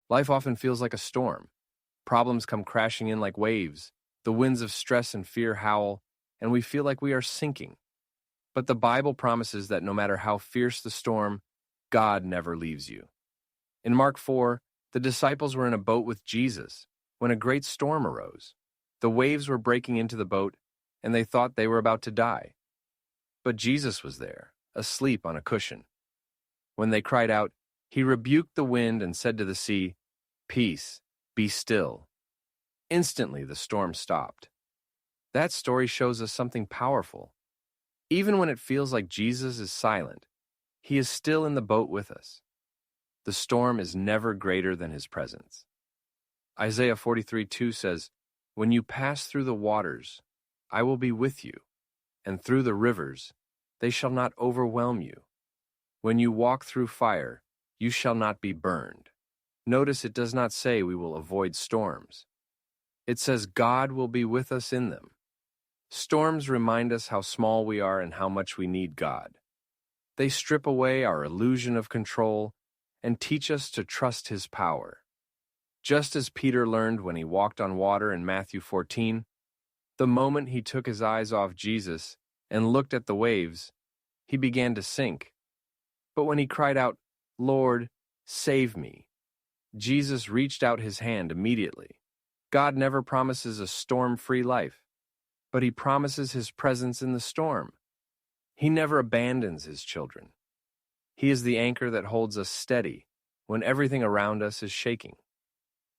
Life often feels like a storm. Problems come crashing in like waves. The winds of stress and fear howl, and we feel like we are sinking. But the Bible promises that no matter how fierce the storm, God never leaves you. In Mark 4, the disciples were in a boat with Jesus when a great storm arose. The waves were breaking into the boat, and they thought they were about to die. But Jesus was there, asleep on a cushion. When they cried out, he rebuked the wind and said to the sea, "Peace, be still." Instantly the storm stopped. That story shows us something powerful. Even when it feels like Jesus is silent, he is still in the boat with us. The storm is never greater than his presence. Isaiah 43:2 says, "When you pass through the waters, I will be with you, and through the rivers, they shall not overwhelm you. When you walk through fire, you shall not be burned." Notice it does not say we will avoid storms. It says God will be with us in them. Storms remind us how small we are and how much we need God. They strip away our illusion of control and teach us to trust his power. Just as Peter learned when he walked on water in Matthew 14, the moment he took his eyes off Jesus and looked at the waves, he began to sink. But when he cried out, "Lord, save me," Jesus reached out his hand immediately. God never promises a storm-free life, but he promises his presence in the storm. He never abandons his children. He is the anchor that holds us steady when everything around us is shaking.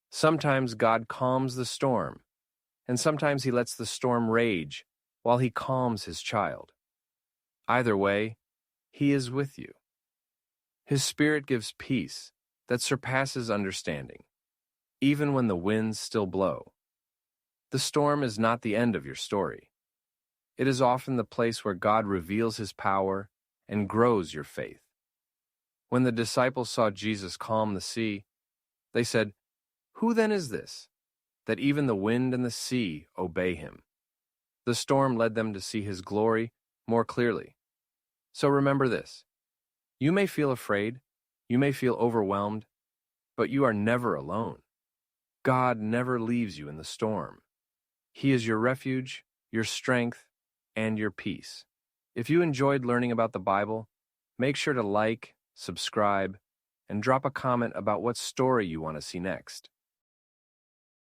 Sometimes God calms the storm, and sometimes he lets the storm rage while he calms his child. Either way, he is with you. His Spirit gives peace that surpasses understanding, even when the winds still blow. The storm is not the end of your story. It is often the place where God reveals his power and grows your faith. When the disciples saw Jesus calm the sea, they said, "Who then is this, that even the wind and the sea obey him?" The storm led them to see his glory more clearly. So remember this. You may feel afraid, you may feel overwhelmed, but you are never alone. God never leaves you in the storm. He is your refuge, your strength, and your peace. If you enjoyed learning about the Bible, make sure to like, subscribe, and drop a comment about what story you want to see next.